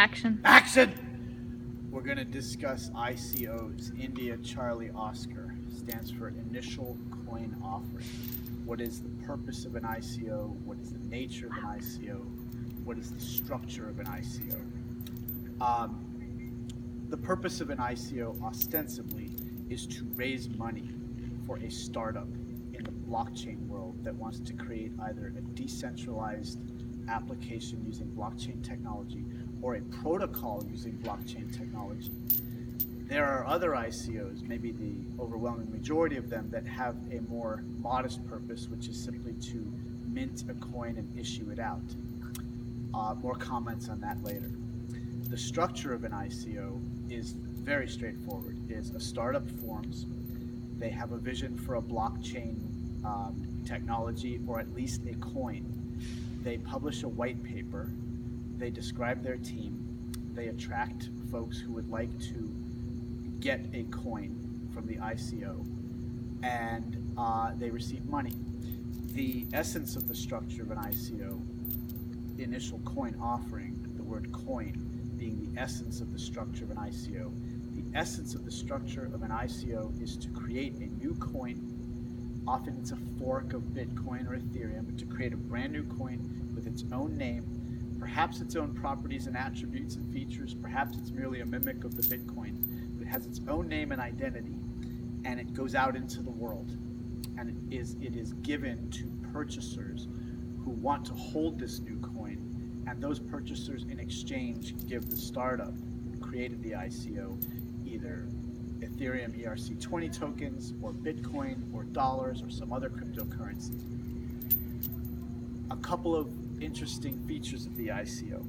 Action. Action! We're going to discuss ICOs. India Charlie Oscar stands for Initial Coin Offering. What is the purpose of an ICO? What is the nature of an ICO? What is the structure of an ICO? The purpose of an ICO ostensibly is to raise money for a startup in the blockchain world that wants to create either a decentralized application using blockchain technology or a protocol using blockchain technology. There are other ICOs, maybe the overwhelming majority of them, that have a more modest purpose, which is simply to mint a coin and issue it out. More comments on that later. The structure of an ICO is very straightforward. It is a startup forms. They have a vision for a blockchain technology, or at least a coin. They publish a white paper. They describe their team. They attract folks who would like to get a coin from the ICO, and they receive money. The essence of the structure of an ICO, the initial coin offering, the word coin being the essence of the structure of an ICO. The essence of the structure of an ICO is to create a new coin. Often it's a fork of Bitcoin or Ethereum, but to create a brand new coin with its own name, perhaps its own properties and attributes and features, perhaps it's merely a mimic of the Bitcoin, but it has its own name and identity, and it goes out into the world. And it is given to purchasers who want to hold this new coin, and those purchasers in exchange give the startup who created the ICO either Ethereum ERC20 tokens or Bitcoin or dollars or some other cryptocurrency. A couple of interesting features of the ICO.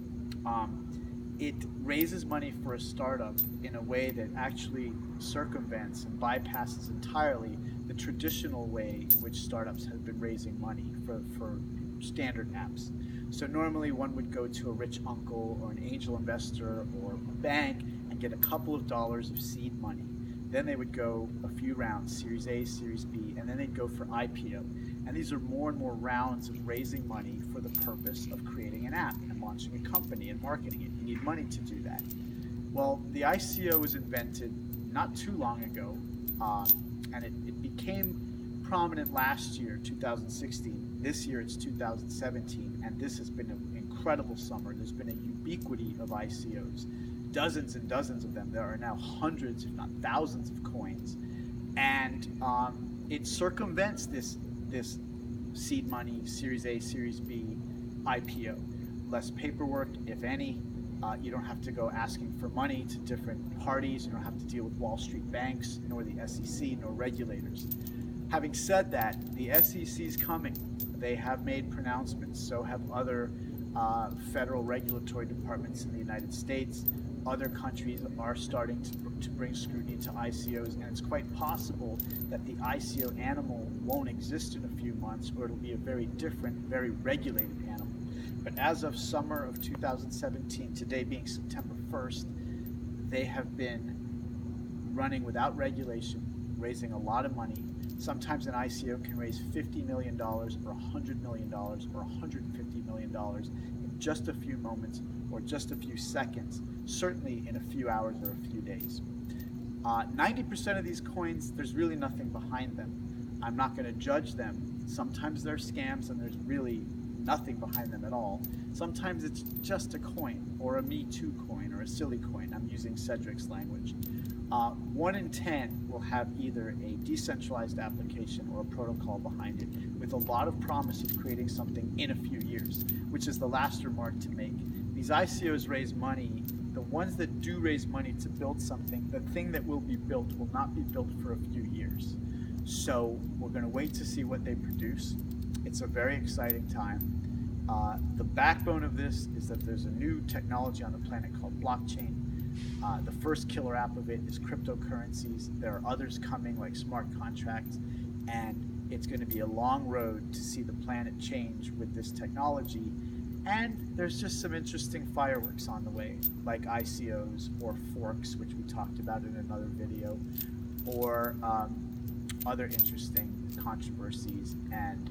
It raises money for a startup in a way that actually circumvents and bypasses entirely the traditional way in which startups have been raising money for standard apps. So normally one would go to a rich uncle or an angel investor or a bank and get a couple of dollars of seed money. Then they would go a few rounds, Series A, Series B, and then they'd go for IPO. And these are more and more rounds of raising money for the purpose of creating an app and launching a company and marketing it. You need money to do that. Well, the ICO was invented not too long ago, and it became prominent last year, 2016. This year it's 2017, and this has been an incredible summer. There's been a ubiquity of ICOs. Dozens and dozens of them. There are now hundreds, if not thousands, of coins, and it circumvents this seed money, Series A, Series B, IPO. Less paperwork, if any. You don't have to go asking for money to different parties. You don't have to deal with Wall Street banks, nor the SEC, nor regulators. Having said that, the SEC is coming. They have made pronouncements. So have other federal regulatory departments in the United States. Other countries are starting to bring scrutiny to ICOs, and it's quite possible that the ICO animal won't exist in a few months, or it'll be a very different, very regulated animal. But as of summer of 2017, today being September 1st, they have been running without regulation, raising a lot of money. Sometimes an ICO can raise $50 million or $100 million or $150 million in just a few moments or just a few seconds, certainly in a few hours or a few days. 90% of these coins, there's really nothing behind them. I'm not going to judge them. Sometimes they're scams and there's really nothing behind them at all. Sometimes it's just a coin, or a Me Too coin, or a silly coin. I'm using Cedric's language. 1 in 10 will have either a decentralized application or a protocol behind it, with a lot of promise of creating something in a few years, which is the last remark to make. These ICOs raise money. The ones that do raise money to build something, the thing that will be built will not be built for a few years. So we're going to wait to see what they produce. It's a very exciting time. The backbone of this is that there's a new technology on the planet called blockchain. The first killer app of it is cryptocurrencies. There are others coming, like smart contracts, and it's going to be a long road to see the planet change with this technology. And there's just some interesting fireworks on the way, like ICOs or forks, which we talked about in another video, or other interesting controversies and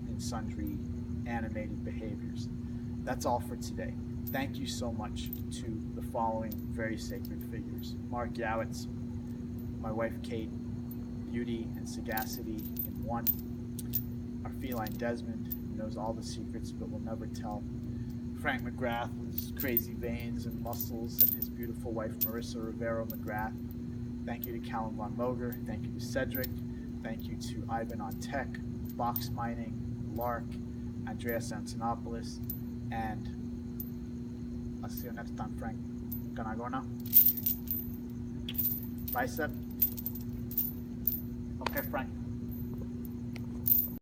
in sundry animated behaviors. That's all for today. Thank you so much to the following very sacred figures: Mark Yowitz, my wife Kate, beauty and sagacity in one, our feline Desmond, who knows all the secrets but will never tell, Frank McGrath with his crazy veins and muscles, and his beautiful wife Marissa Rivero McGrath. Thank you to Callum Von Moger. Thank you to Cedric. Thank you to Ivan on Tech, Box Mining, Lark, Andreas Antonopoulos, and I'll see you next time, Frank. Can I go now? Bicep? Okay, Frank.